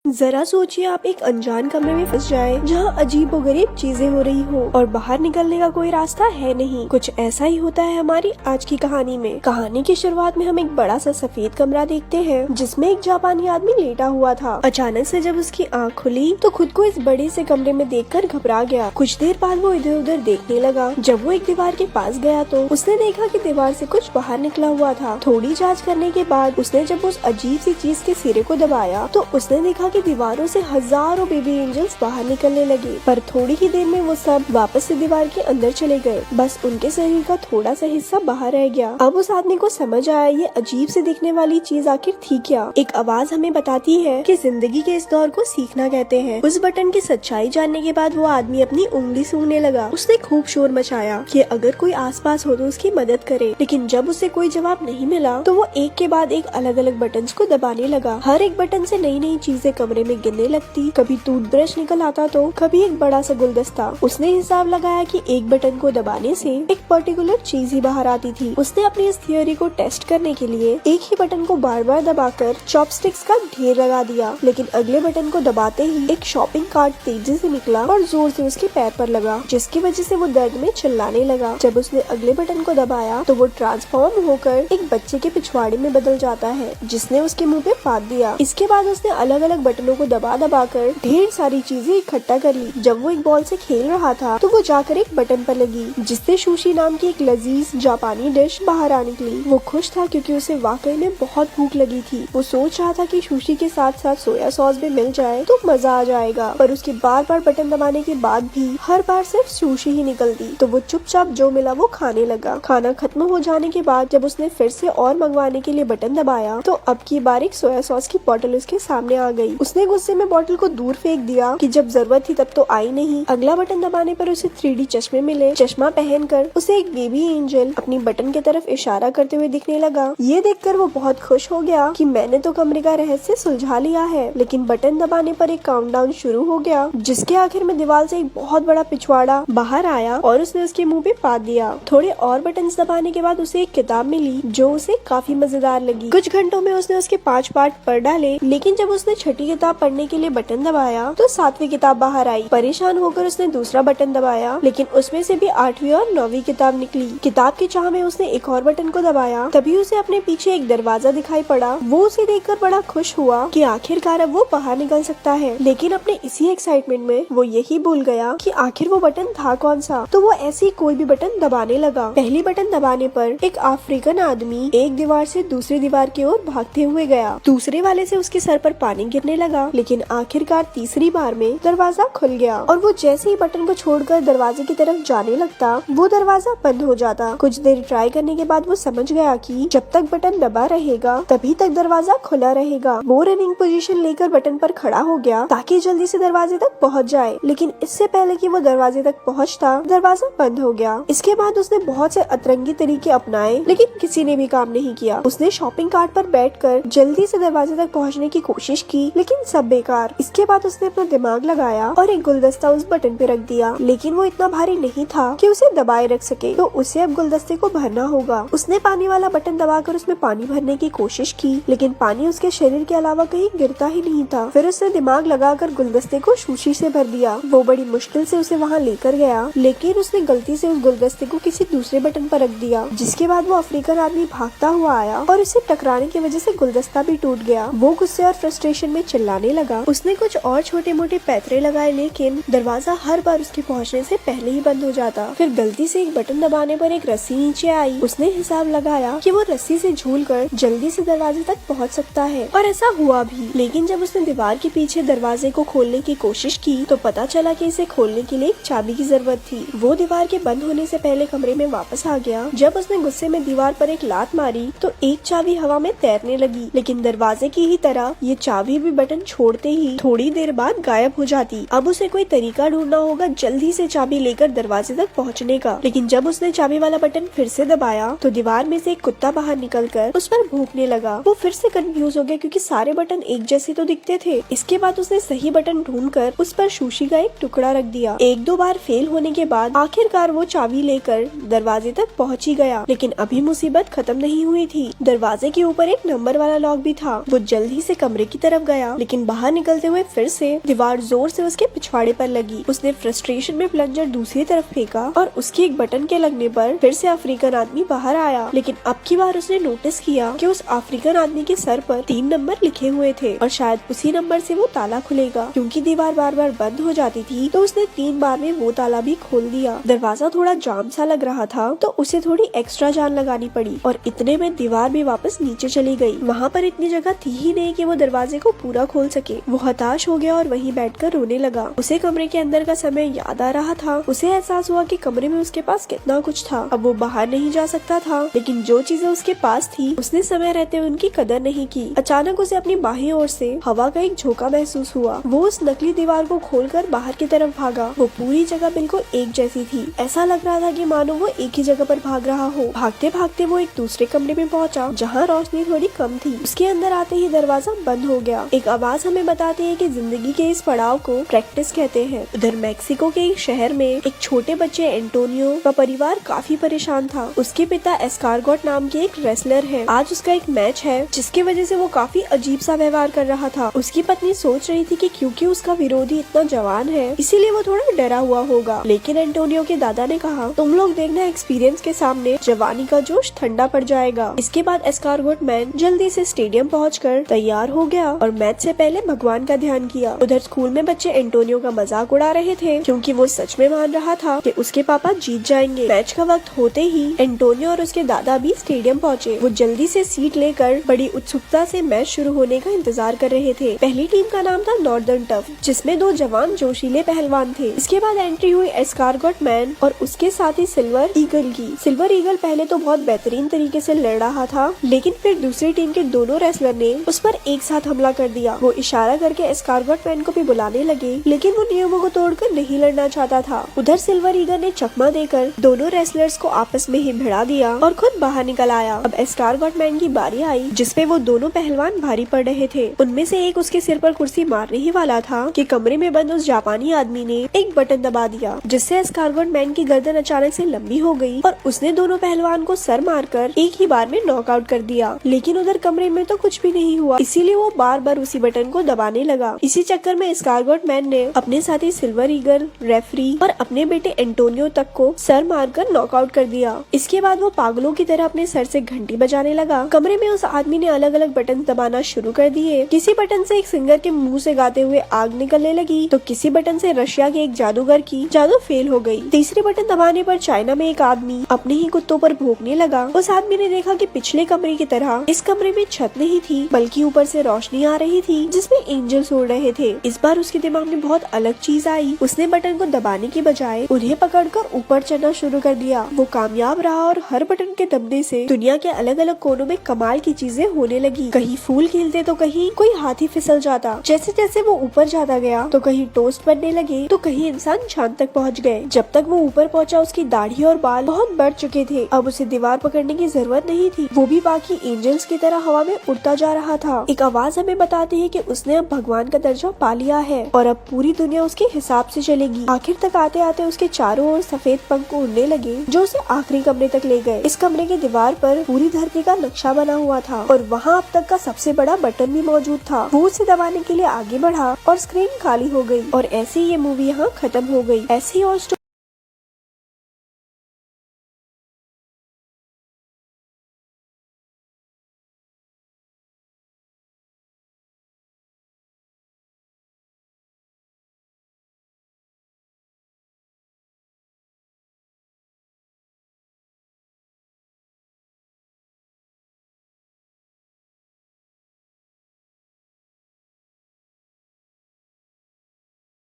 जरा सोचिए आप एक अनजान कमरे में फंस जाए जहाँ अजीबोगरीब चीजें हो रही हो और बाहर निकलने का कोई रास्ता है नहीं। कुछ ऐसा ही होता है हमारी आज की कहानी में। कहानी की शुरुआत में हम एक बड़ा सा सफेद कमरा देखते हैं जिसमें एक जापानी आदमी लेटा हुआ था। अचानक से जब उसकी आँख खुली तो खुद को इस बड़े से कमरे में देखकर घबरा गया। कुछ देर बाद वो इधर उधर देखने लगा। जब वो एक दीवार के पास गया तो उसने देखा कि दीवार से कुछ बाहर निकला हुआ था। थोड़ी जाँच करने के बाद उसने जब उस अजीब सी चीज के सिरे को दबाया तो उसने देखा कि दीवारों से हजारों बेबी एंजल्स बाहर निकलने लगे, पर थोड़ी ही देर में वो सब वापस से दीवार के अंदर चले गए। बस उनके शरीर का थोड़ा सा हिस्सा बाहर रह गया। अब उस आदमी को समझ आया ये अजीब से दिखने वाली चीज आखिर थी क्या। एक आवाज हमें बताती है कि जिंदगी के इस दौर को सीखना कहते हैं। उस बटन की सच्चाई जानने के बाद वो आदमी अपनी उंगली सूंघने लगा। उसने खूब शोर मचाया कि अगर कोई आसपास हो तो उसकी मदद करे, लेकिन जब उसे कोई जवाब नहीं मिला तो वो एक के बाद एक अलग अलग बटन को दबाने लगा। हर एक बटन से नई नई चीजें कमरे में गिरने लगती। कभी टूथब्रश निकल आता तो कभी एक बड़ा सा गुलदस्ता। उसने हिसाब लगाया कि एक बटन को दबाने से एक पर्टिकुलर चीज ही बाहर आती थी। उसने अपनी इस थियोरी को टेस्ट करने के लिए एक ही बटन को बार बार दबाकर चॉपस्टिक्स का ढेर लगा दिया, लेकिन अगले बटन को दबाते ही एक शॉपिंग कार्ट तेजी से निकला और जोर से उसके पैर पर लगा, जिसकी वजह से वो दर्द में चिल्लाने लगा। जब उसने अगले बटन को दबाया तो वो ट्रांसफॉर्म होकर एक बच्चे के पिछवाड़े में बदल जाता है, जिसने उसके मुंह पे फाड़ दिया। इसके बाद उसने अलग अलग बटनों को दबा कर ढेर सारी चीजें इकट्ठा कर ली। जब वो एक बॉल से खेल रहा था तो वो जाकर एक बटन पर लगी, जिससे सुशी नाम की एक लजीज जापानी डिश बाहर आ निकली। वो खुश था क्योंकि उसे वाकई में बहुत भूख लगी थी। वो सोच रहा था कि सुशी के साथ साथ सोया सॉस भी मिल जाए तो मजा आ जाएगा, पर उसके बार बार बटन दबाने के बाद भी हर बार सिर्फ सुशी ही निकलती। तो वो चुपचाप जो मिला वो खाने लगा। खाना खत्म हो जाने के बाद जब उसने फिर से और मंगवाने के लिए बटन दबाया तो अब की बार एक सोया सॉस की बोतल उसके सामने आ गई। उसने गुस्से में बोतल को दूर फेंक दिया कि जब जरूरत थी तब तो आई नहीं। अगला बटन दबाने पर उसे 3D चश्मे मिले। चश्मा पहनकर उसे एक बेबी एंजल अपनी बटन की तरफ इशारा करते हुए दिखने लगा। ये देखकर वो बहुत खुश हो गया कि मैंने तो कमरे का रहस्य सुलझा लिया है। लेकिन बटन दबाने पर एक काउंटडाउन शुरू हो गया, जिसके आखिर में दीवार से एक बहुत बड़ा पिछवाड़ा बाहर आया और उसने उसके मुंह पे फाड़ दिया। थोड़े और बटन दबाने के बाद उसे एक किताब मिली जो उसे काफी मजेदार लगी। कुछ घंटों में उसने उसके 5 पार्ट पढ़ डाले, लेकिन जब उसने छठी किताब पढ़ने के लिए बटन दबाया तो 7वीं किताब बाहर आई। परेशान होकर उसने दूसरा बटन दबाया, लेकिन उसमें से भी 8वीं और 9वीं किताब निकली। किताब की चाह में उसने एक और बटन को दबाया, तभी उसे अपने पीछे एक दरवाजा दिखाई पड़ा। वो उसे देखकर बड़ा खुश हुआ कि आखिरकार अब वो बाहर निकल सकता है, लेकिन अपने इसी एक्साइटमेंट में वो यही भूल गया कि आखिर वो बटन था कौन सा। तो वो ऐसे ही कोई भी बटन दबाने लगा। पहली बटन दबाने पर एक अफ्रीकन आदमी एक दीवार से दूसरी दीवार की ओर भागते हुए गया। दूसरे वाले से उसके सर पर पानी गिरने लगा, लेकिन आखिरकार तीसरी बार में दरवाजा खुल गया और वो जैसे ही बटन को छोड़कर दरवाजे की तरफ जाने लगता वो दरवाजा बंद हो जाता। कुछ देर ट्राई करने के बाद वो समझ गया कि जब तक बटन दबा रहेगा तभी तक दरवाजा खुला रहेगा। वो रनिंग पोजीशन लेकर बटन पर खड़ा हो गया ताकि जल्दी से दरवाजे तक पहुंच जाए, लेकिन इससे पहले कि वो दरवाजे तक पहुंचता दरवाजा बंद हो गया। इसके बाद उसने बहुत से अतरंगी तरीके अपनाए, लेकिन किसी ने भी काम नहीं किया। उसने शॉपिंग कार्ट पर बैठकर जल्दी से दरवाजे तक पहुंचने की कोशिश की, लेकिन सब बेकार। इसके बाद उसने अपना दिमाग लगाया और एक गुलदस्ता उस बटन पे रख दिया, लेकिन वो इतना भारी नहीं था कि उसे दबाए रख सके, तो उसे अब गुलदस्ते को भरना होगा। उसने पानी वाला बटन दबाकर उसमें पानी भरने की कोशिश की, लेकिन पानी उसके शरीर के अलावा कहीं गिरता ही नहीं था। फिर उसने दिमाग लगाकर गुलदस्ते को सुशी से भर दिया। वो बड़ी मुश्किल से उसे वहाँ लेकर गया, लेकिन उसने गलती से उस गुलदस्ते को किसी दूसरे बटन पर रख दिया, जिसके बाद वो अफ्रीकन आदमी भागता हुआ आया और उसे टकराने की वजह से गुलदस्ता भी टूट गया। वो गुस्से और फ्रस्ट्रेशन में चिल्लाने लगा। उसने कुछ और छोटे मोटे पैतरे लगाए, लेकिन दरवाजा हर बार उसके पहुंचने से पहले ही बंद हो जाता। फिर गलती से एक बटन दबाने पर एक रस्सी नीचे आई। उसने हिसाब लगाया कि वो रस्सी से झूलकर जल्दी से दरवाजे तक पहुंच सकता है, और ऐसा हुआ भी। लेकिन जब उसने दीवार के पीछे दरवाजे को खोलने की कोशिश की तो पता चला कि इसे खोलने के लिए एक चाबी की जरूरत थी। वो दीवार के बंद होने से पहले कमरे में वापस आ गया। जब उसने गुस्से में दीवार पर एक लात मारी तो एक चाबी हवा में तैरने लगी, लेकिन दरवाजे की ही तरह ये चाबी भी बटन छोड़ते ही थोड़ी देर बाद गायब हो जाती। अब उसे कोई तरीका ढूंढना होगा जल्दी से चाबी लेकर दरवाजे तक पहुंचने का। लेकिन जब उसने चाबी वाला बटन फिर से दबाया तो दीवार में से एक कुत्ता बाहर निकलकर उस पर भौंकने लगा। वो फिर से कंफ्यूज हो गया क्योंकि सारे बटन एक जैसे तो दिखते थे। इसके बाद उसने सही बटन ढूंढकर उस पर सुशी का एक टुकड़ा रख दिया। एक दो बार फेल होने के बाद आखिरकार वो चाबी लेकर दरवाजे तक पहुंच ही गया, लेकिन अभी मुसीबत खत्म नहीं हुई थी। दरवाजे के ऊपर एक नंबर वाला लॉक भी था। वो जल्दी से कमरे की तरफ गया किया, लेकिन बाहर निकलते हुए फिर से दीवार जोर से उसके पिछवाड़े पर लगी। उसने फ्रस्ट्रेशन में प्लंजर दूसरी तरफ फेंका और उसकी एक बटन के लगने पर फिर से अफ्रीकन आदमी बाहर आया, लेकिन अब की बार उसने नोटिस किया कि उस अफ्रीकन आदमी के सर पर 3 नंबर लिखे हुए थे और शायद उसी नंबर से वो ताला खुलेगा। क्योंकि दीवार बार बार बंद हो जाती थी तो उसने 3 बार में वो ताला भी खोल दिया। दरवाजा थोड़ा जाम सा लग रहा था तो उसे थोड़ी एक्स्ट्रा जान लगानी पड़ी और इतने में दीवार भी वापस नीचे चली गई। वहाँ पर इतनी जगह थी ही नहीं कि वो दरवाजे को पूरा खोल सके। वो हताश हो गया और वहीं बैठकर रोने लगा। उसे कमरे के अंदर का समय याद आ रहा था। उसे एहसास हुआ कि कमरे में उसके पास कितना कुछ था। अब वो बाहर नहीं जा सकता था, लेकिन जो चीजें उसके पास थी उसने समय रहते उनकी कदर नहीं की। अचानक उसे अपनी बाहीं ओर से हवा का एक झोंका महसूस हुआ। वो उस नकली दीवार को खोलकर बाहर की तरफ भागा। वो पूरी जगह बिल्कुल एक जैसी थी। ऐसा लग रहा था कि मानो वो एक ही जगह पर भाग रहा हो। भागते भागते वो एक दूसरे कमरे में पहुंचा जहाँ रोशनी थोड़ी कम थी। उसके अंदर आते ही दरवाजा बंद हो गया। एक आवाज हमें बताती है कि जिंदगी के इस पड़ाव को प्रैक्टिस कहते हैं। उधर मेक्सिको के एक शहर में एक छोटे बच्चे एंटोनियो का परिवार काफी परेशान था। उसके पिता एस्कारगोट नाम के एक रेसलर है। आज उसका एक मैच है जिसकी वजह से वो काफी अजीब सा व्यवहार कर रहा था। उसकी पत्नी सोच रही थी कि क्योंकि उसका विरोधी इतना जवान है इसीलिए वो थोड़ा डरा हुआ होगा, लेकिन एंटोनियो के दादा ने कहा तुम लोग देखना, एक्सपीरियंस के सामने जवानी का जोश ठंडा पड़ जाएगा। इसके बाद एस्कारगोट मैन जल्दी से स्टेडियम पहुंचकर तैयार हो गया और मैच से पहले भगवान का ध्यान किया। उधर स्कूल में बच्चे एंटोनियो का मजाक उड़ा रहे थे क्योंकि वो सच में मान रहा था कि उसके पापा जीत जाएंगे। मैच का वक्त होते ही एंटोनियो और उसके दादा भी स्टेडियम पहुंचे। वो जल्दी से सीट लेकर बड़ी उत्सुकता से मैच शुरू होने का इंतजार कर रहे थे। पहली टीम का नाम था नॉर्दर्न टफ, जिसमें 2 जवान जोशीले पहलवान थे। इसके बाद एंट्री हुई एस्कारगोट मैन और उसके साथ ही सिल्वर ईगल की। सिल्वर ईगल पहले तो बहुत बेहतरीन तरीके से लड़ रहा था, लेकिन फिर दूसरी टीम के दोनों रेसलर ने उस पर एक साथ हमला कर दिया। वो इशारा करके एस्कारगोट मैन को भी बुलाने लगे, लेकिन वो नियमों को तोड़कर नहीं लड़ना चाहता था। उधर सिल्वर ईगल ने चकमा देकर दोनों रेसलर्स को आपस में ही भिड़ा दिया और खुद बाहर निकल आया। अब एस्कारगोट मैन की बारी आई, जिसपे वो दोनों पहलवान भारी पड़ रहे थे। उनमें से एक उसके सिर पर कुर्सी मारने ही वाला था कि कमरे में बंद उस जापानी आदमी ने एक बटन दबा दिया, जिससे एस्कारगोट मैन की गर्दन अचानक से लंबी हो गई और उसने दोनों पहलवान को सर मारकर एक ही बार में नॉकआउट कर दिया। लेकिन उधर कमरे में तो कुछ भी नहीं हुआ, इसीलिए वो बार बार उसी बटन को दबाने लगा। इसी चक्कर में एस्कारगोट मैन ने अपने साथी सिल्वर ईगल, रेफरी और अपने बेटे एंटोनियो तक को सर मारकर नॉकआउट कर दिया। इसके बाद वो पागलों की तरह अपने सर से घंटी बजाने लगा। कमरे में उस आदमी ने अलग अलग बटन दबाना शुरू कर दिए। किसी बटन से एक सिंगर के मुंह से गाते हुए आग निकलने लगी, तो किसी बटन से रशिया के एक जादूगर की जादू फेल हो गई। तीसरे बटन दबाने पर चाइना में एक आदमी अपने ही कुत्तों पर भौंकने लगा। उस आदमी ने देखा कि पिछले कमरे की तरह इस कमरे में छत नहीं थी, बल्कि ऊपर से रोशनी आ रही थी जिसमें एंजल्स उड़ रहे थे। इस बार उसके दिमाग में बहुत अलग चीज आई। उसने बटन को दबाने की बजाय उन्हें पकड़कर ऊपर चढ़ना शुरू कर दिया। वो कामयाब रहा और हर बटन के दबने से दुनिया के अलग अलग कोनों में कमाल की चीजें होने लगी। कहीं फूल खिलते तो कहीं कोई हाथी फिसल जाता। जैसे जैसे वो ऊपर जाता गया तो कहीं टोस्ट बनने लगे तो कहीं इंसान चांद तक पहुंच गए। जब तक वो ऊपर पहुंचा उसकी दाढ़ी और बाल बहुत बढ़ चुके थे। अब उसे दीवार पकड़ने की जरूरत नहीं थी, वो भी बाकी एंजल्स की तरह हवा में उड़ता जा रहा था। एक आवाज हमें बताती है कि उसने अब भगवान का दर्जा पा लिया है और अब पूरी दुनिया उसके हिसाब से चलेगी। आखिर तक आते आते उसके चारों ओर सफेद पंख उड़ने लगे जो उसे आखिरी कमरे तक ले गए। इस कमरे के दीवार पर पूरी धरती का नक्शा बना हुआ था और वहाँ अब तक का सबसे बड़ा बटन भी मौजूद था। वो उसे दबाने के लिए आगे बढ़ा और स्क्रीन खाली हो गई और ऐसे ही ये मूवी यहाँ खत्म हो गई। ऐसी और